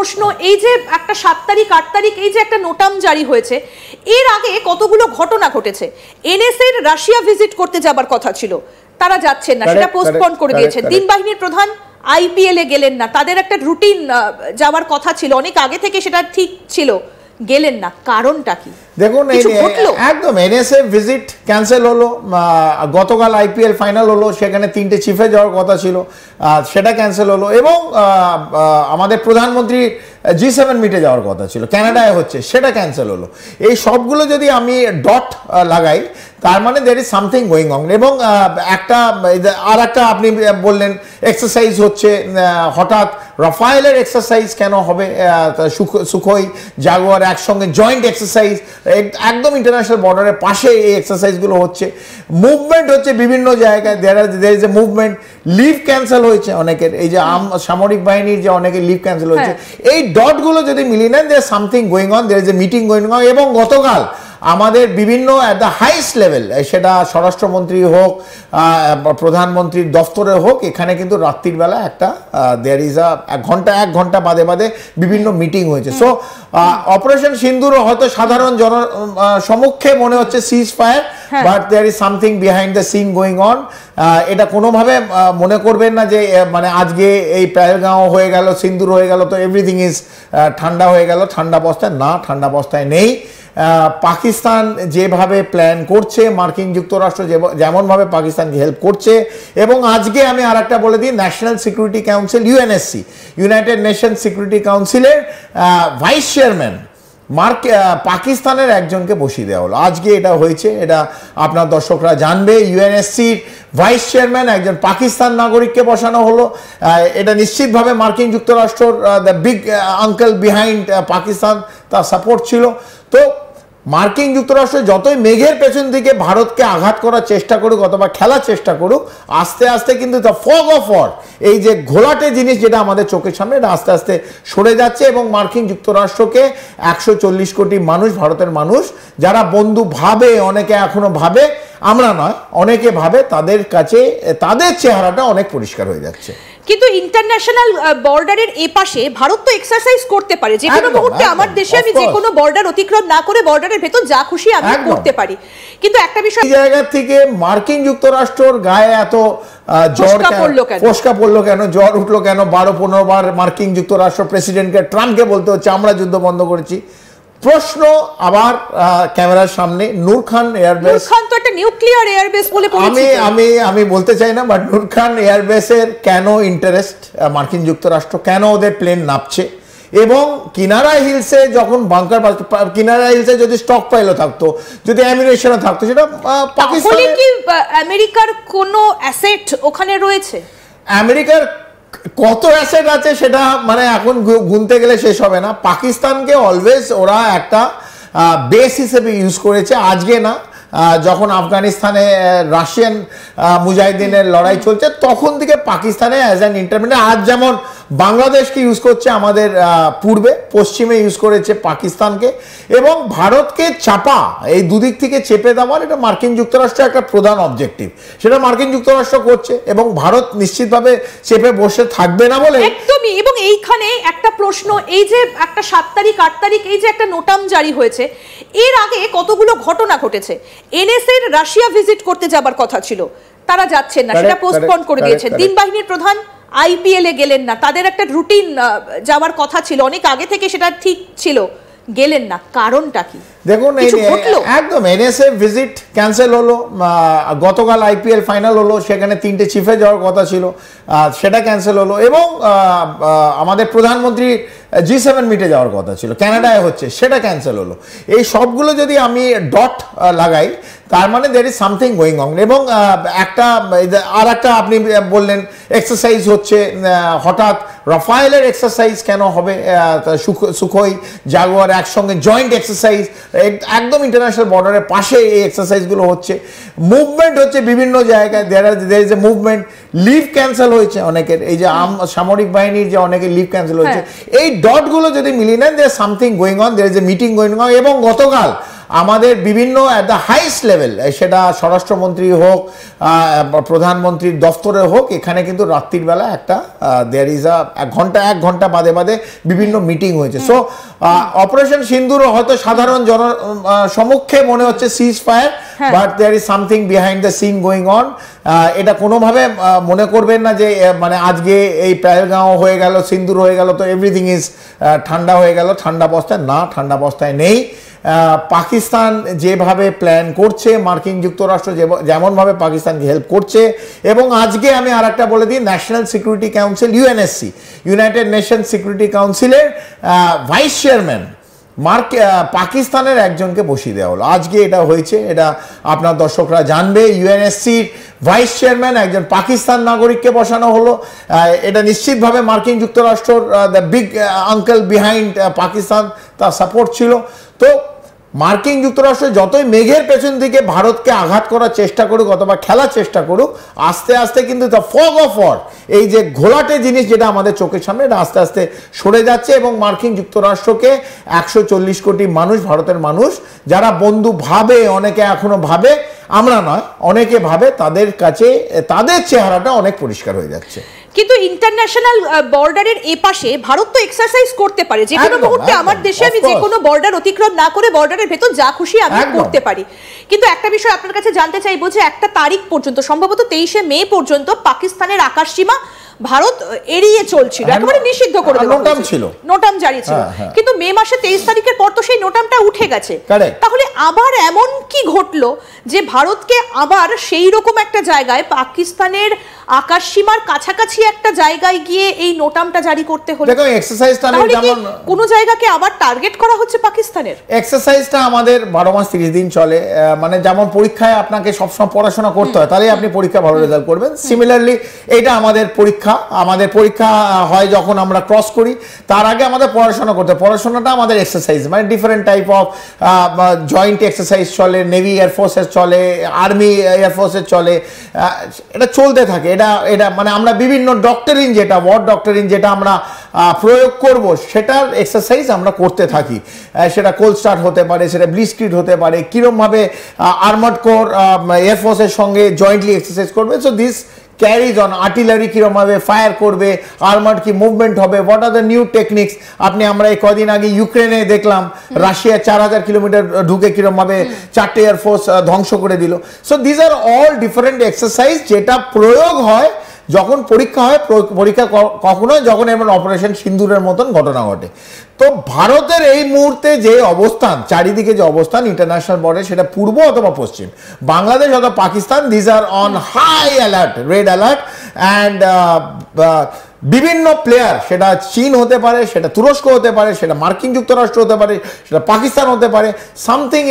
প্রশ্ন, এই যে একটা 7 তারিখ 8 তারিখ এই যে একটা নোটাম জারি হয়েছে, এর আগে কতগুলো ঘটনা ঘটেছে। এনএসএ এর রাশিয়া ভিজিট করতে যাবার কথা ছিল, তারা যাচ্ছেন না, সেটা পোস্টপোন করে দিয়েছেন। দিন বাহিনীর প্রধান আইপিএল এ গেলেন না, তাদের একটা রুটিন যাওয়ার কথা ছিল, অনেক আগে থেকে সেটা ঠিক ছিল, গেলেন না, কারণটা কি? দেখুন একদম এনএসএ ভিজিট ক্যান্সেল হলো, গতকাল আইপিএল ফাইনাল হলো, সেখানে 3টে চিফে যাওয়ার কথা ছিল, সেটা ক্যান্সেল হলো, এবং আমাদের প্রধানমন্ত্রী G7 মিটে যাওয়ার কথা ছিল, কানাডায় হচ্ছে, সেটা ক্যান্সেল হলো। এই সবগুলো যদি আমি ডট লাগাই, তার মানে there is something going on. এবং আর একটা আপনি বললেন এক্সারসাইজ হচ্ছে, হঠাৎ রাফায়েলের এক্সারসাইজ কেন হবে? সুখোই জাগুয়ার একসঙ্গে জয়েন্ট এক্সারসাইজ, একদম ইন্টারন্যাশনাল বর্ডারের পাশে এই এক্সারসাইজগুলো হচ্ছে, মুভমেন্ট হচ্ছে বিভিন্ন জায়গায়, there is a movement. Leave cancel হয়েছে অনেকের, এই যে সামরিক বাহিনীর যে অনেকের লিভ ক্যান্সেল হয়েছে, এই ডটগুলো যদি মিলিয়ে নেন, there something going on, there is a meeting going on. এবং গতকাল আমাদের বিভিন্ন অ্যাট দ্য হাইস্ট লেভেল, সেটা স্বরাষ্ট্রমন্ত্রী হোক, প্রধানমন্ত্রীর দফতরে হোক, এখানে কিন্তু রাত্রির বেলা একটা দেয়ার ইজ এক ঘন্টা বাদে বাদে বিভিন্ন মিটিং হয়েছে। সো অপারেশন সিন্দুর হয়তো সাধারণ সম্মুখে মনে হচ্ছে ceasefire, but there is something behind the scene going on. এটা কোনোভাবে মনে করবেন না যে মানে আজকে এই পেহেলগাঁও হয়ে গেল, সিন্দুর হয়ে গেল, তো এভরিথিং ইজ ঠান্ডা হয়ে গেল। ঠান্ডা অবস্থায় না, ঠান্ডা অবস্থায় নেই। পাকিস্তান যেভাবে প্ল্যান করছে, মার্কিন যুক্তরাষ্ট্র যেমনভাবে পাকিস্তানকে হেল্প করছে, এবং আজকে আমি আর একটা বলে দিই, national security council UNSC, United nation security কাউন্সিলের ভাইস চেয়ারম্যান পাকিস্তানের একজনকে বসিয়ে দেওয়া হলো। আজকে এটা হয়েছে, এটা আপনার দর্শকরা জানবে। ইউএনএসসির ভাইস চেয়ারম্যান একজন পাকিস্তান নাগরিককে বসানো হলো। এটা নিশ্চিতভাবে মার্কিন যুক্তরাষ্ট্রর the big uncle behind Pakistan, তার সাপোর্ট ছিল। তো মার্কিন যুক্তরাষ্ট্র যতই মেঘের পেছন দিকে ভারতকে আঘাত করার চেষ্টা করুক অথবা খেলার চেষ্টা করুক, আস্তে আস্তে কিন্তু দ্য ফগ অফ ওয়ার, এই যে ঘোলাটে জিনিস যেটা আমাদের চোখের সামনে, এটা আস্তে আস্তে সরে যাচ্ছে। এবং মার্কিন যুক্তরাষ্ট্রকে 140 কোটি মানুষ, ভারতের মানুষ যারা বন্ধু ভাবে, অনেকে এখনো ভাবে, আমরা নয়, অনেকে ভাবে, তাদের কাছে তাদের চেহারাটা অনেক পরিষ্কার হয়ে যাচ্ছে। কিন্তু ইন্টারন্যাশনাল বর্ডারের এপাশে ভারত তো এক্সারসাইজ করতে পারে, যে কোনো মুহূর্তে আমার দেশে আমি যে কোনো বর্ডার অতিক্রম না করে বর্ডারের ভেতর যা খুশি আমি করতে পারি। কিন্তু একটা বিষয়, এই জায়গা থেকে মার্কিন যুক্তরাষ্ট্রর গায়ে এত ফোসকা পড়লো কেন, জ্বর উঠলো কেন? 12-15 বার মার্কিন যুক্তরাষ্ট্র প্রেসিডেন্টকে, ট্রাম্পকে বলতে হচ্ছে আমরা যুদ্ধ বন্ধ করেছি। প্রশ্ন আবার ক্যামেরার সামনে, নূর খান এয়ারবেস, নূর খান তো একটা নিউক্লিয়ার এয়ারবেস বলে পরিচিত। আমি বলতে চাই না, বাট নূর খান এয়ারবেসের কেন ইন্টারেস্ট মার্কিন যুক্তরাষ্ট্র, কেন ওদের প্লেন নামছে? এবং কিনারা হিলসে যখন বাংকার, কিনারা হিলসে যদি স্টক পাইলও থাকতো, যদি অ্যামিউনিশনও থাকতো, সেটা পাকিস্তানে কি আমেরিকার কোনো অ্যাসেট ওখানে রয়েছে? আমেরিকার কত অ্যাসেট আছে সেটা মানে এখন গুনতে গেলে শেষ হবে না। পাকিস্তানকে অলওয়েজ ওরা একটা বেস হিসেবে ইউজ করেছে। আজকে না, যখন আফগানিস্তানে রাশিয়ান মুজাহিদিনের লড়াই চলছে, তখন থেকে পাকিস্তানে অ্যাজ অ্যান ইন্টারমিডিয়েট, আজ যেমন বাংলাদেশকে ইউজ করছে আমাদের পূর্বে, পশ্চিমে ইউজ করেছে পাকিস্তানকে, এবং ভারতকে চাপা, এই দুদিক থেকে চেপে দেওয়ার, এটা মার্কিন যুক্তরাষ্ট্রের একটা প্রধান অবজেক্টিভ। সেটা মার্কিন যুক্তরাষ্ট্র করছে, এবং ভারত নিশ্চিতভাবে চেপে বসে থাকবে না বলে একদমই। এবং এইখানে একটা প্রশ্ন, এই যে একটা 7 তারিখ 8 তারিখ এই যে একটা নোটাম জারি হয়েছে, এর আগে কতগুলো ঘটনা ঘটেছে। এনএসএ এর রাশিয়া ভিজিট করতে যাবার কথা ছিল, তারা যাচ্ছেন না, সেটা পোস্টপোন করে দিয়েছেন। দিন বাহিনীর প্রধান আইপিএল এ গেলেন না, তাদের একটা রুটিন যাওয়ার কথা ছিল, অনেক আগে থেকে সেটা ঠিক ছিল, গেলেন না, কারণটা কি? দেখুন একদম এনএসএ ভিজিট ক্যান্সেল হলো, গতকাল আইপিএল ফাইনাল হলো, সেখানে 3টে চিফে যাওয়ার কথা ছিল, সেটা ক্যান্সেল হলো। এবং আমাদের প্রধানমন্ত্রী G7 মিটে যাওয়ার কথা ছিল, কানাডায় হচ্ছে, সেটা ক্যান্সেল হলো। এই সবগুলো যদি আমি ডট লাগাই, তার মানে there is something going on. এবং আর একটা আপনি বললেন এক্সারসাইজ হচ্ছে, হঠাৎ রাফায়েলের এক্সারসাইজ কেন হবে? সুখোই জাগুয়ার একসঙ্গে জয়েন্ট এক্সারসাইজ, একদম ইন্টারন্যাশনাল বর্ডারের পাশে এই এক্সারসাইজগুলো হচ্ছে, মুভমেন্ট হচ্ছে বিভিন্ন জায়গায়, there is a movement. Leave cancel হয়েছে অনেকের, এই যে সামরিক বাহিনীর যে অনেকের লিভ ক্যান্সেল হয়েছে, এই ডটগুলো যদি মিলিয়ে নেন, there something going on, there is a meeting going on. এবং গতকাল আমাদের বিভিন্ন অ্যাট দ্য হাইস্ট লেভেল, সেটা স্বরাষ্ট্রমন্ত্রী হোক, প্রধানমন্ত্রীর দফতরে হোক, এখানে কিন্তু রাত্রির বেলা একটা দেয়ার ইজ এক ঘন্টা বাদে বাদে বিভিন্ন মিটিং হয়েছে। সো অপারেশন সিন্দুর হয়তো সাধারণ সম্মুখে মনে হচ্ছে ceasefire, but there is something behind the scene going on. এটা কোনোভাবে মনে করবেন না যে মানে আজকে এই পেহেলগাঁও হয়ে গেল, সিন্দুর হয়ে গেল, তো এভরিথিং ইজ ঠান্ডা হয়ে গেল। ঠান্ডা অবস্থায় না, ঠান্ডা অবস্থায় নেই। পাকিস্তান যেভাবে প্ল্যান করছে, মার্কিন যুক্তরাষ্ট্র যেমনভাবে পাকিস্তানকে হেল্প করছে, এবং আজকে আমি আর একটা বলে দিই, national security council, UNSC, United nation security কাউন্সিলের ভাইস চেয়ারম্যান পাকিস্তানের একজনকে বসিয়ে দেওয়া হলো। আজকে এটা হয়েছে, এটা আপনার দর্শকরা জানবে। ইউএনএসসির ভাইস চেয়ারম্যান একজন পাকিস্তান নাগরিককে বসানো হলো। এটা নিশ্চিতভাবে মার্কিন যুক্তরাষ্ট্রর the big uncle behind Pakistan, তার সাপোর্ট ছিল। তো মার্কিন যুক্তরাষ্ট্র যতই মেঘের পেছন দিকে ভারতকে আঘাত করার চেষ্টা করুক অথবা খেলার চেষ্টা করুক, আস্তে আস্তে কিন্তু দ্য ফগ অফ ওয়ার, এই যে ঘোলাটে জিনিস যেটা আমাদের চোখের সামনে, এটা আস্তে আস্তে সরে যাচ্ছে। এবং মার্কিন যুক্তরাষ্ট্রকে 140 কোটি মানুষ, ভারতের মানুষ যারা বন্ধু ভাবে, অনেকে এখনো ভাবে, আমরা নয়, অনেকে ভাবে, তাদের কাছে তাদের চেহারাটা অনেক পরিষ্কার হয়ে যাচ্ছে। কিন্তু ইন্টারন্যাশনাল বর্ডারের এপাশে ভারত তো এক্সারসাইজ করতে পারে, যে কোনো মুহূর্তে আমার দেশে আমি যে কোনো বর্ডার অতিক্রম না করে বর্ডারের ভেতর যা খুশি আমি করতে পারি। কিন্তু একটা বিষয় আপনার কাছে জানতে চাইবো যে একটা তারিখ পর্যন্ত, সম্ভবত 23শে মে পর্যন্ত পাকিস্তানের আকাশসীমা ভারত এড়িয়ে চলছিল, একেবারে নিষিদ্ধ করে দেওয়া হয়েছিল, নোটাম জারি ছিল। কিন্তু মে মাসে 23 তারিখের পর তো সেই নোটামটা উঠে গেছে। তাহলে আবার এমন কি ঘটলো যে ভারতকে আবার সেই রকম একটা জায়গায়, পাকিস্তানের আকাশসীমার কাছাকাছি একটা জায়গায় গিয়ে এই নোটামটা জারি করতে হলো? দেখো, এক্সারসাইজটা কোন জায়গাকে আবার টার্গেট করা হচ্ছে পাকিস্তানের? এক্সারসাইজটা আমাদের 12 মাস 30 দিন চলে। মানে যেমন পরীক্ষায় আপনাকে সবসময় পড়াশোনা করতে হয়, তাহলে আপনি পরীক্ষা ভালো রেজাল্ট করবেন। সিমিলারলি এটা আমাদের পরীক্ষা হয় যখন আমরা ক্রস করি, তার আগে আমাদের পড়াশোনা করতে হয়। পড়াশোনাটা আমাদের এক্সারসাইজ, মানে different type of joint exercise চলে, নেভি এয়ারফোর্সের চলে, আর্মি এয়ারফোর্সের চলে, এটা চলতে থাকে। এটা মানে আমরা বিভিন্ন ডক্টরিন, যেটা ওয়ার ডক্টরিন যেটা আমরা প্রয়োগ করব, সেটার এক্সারসাইজ আমরা করতে থাকি। সেটা কোল্ড স্টার্ট হতে পারে, সেটা ব্লিটজক্রিগ হতে পারে, কিরমভাবে আর্মার্ড কোর এয়ারফোর্সের সঙ্গে জয়েন্টলি এক্সারসাইজ করবে। So this carries on, artillery কিরমভাবে ফায়ার করবে, আর্মার্ড কি মুভমেন্ট হবে, what are the new techniques. আমরা এই কদিন আগে ইউক্রেনে দেখলাম, রাশিয়া 4000 কিলোমিটার ঢুকে কিরমভাবে 4টে এয়ারফোর্স ধ্বংস করে দিল। So this are all different exercise, যেটা প্রয়োগ হয় যখন পরীক্ষা হয়। পরীক্ষা কখনো যখন এমন অপারেশন সিন্দুরের মতন ঘটনা ঘটে। তো ভারতের এই মুহূর্তে যে অবস্থান, চারিদিকে যে অবস্থান ইন্টারন্যাশনাল বর্ডারে, সেটা পূর্ব অথবা পশ্চিম, বাংলাদেশ অথবা Pakistan, this are on high alert, red alert. And বিভিন্ন প্লেয়ার, সেটা চীন হতে পারে, সেটা তুরস্ক হতে পারে, সেটা মার্কিন যুক্তরাষ্ট্র হতে পারে, সেটা পাকিস্তান হতে পারে, সামথিং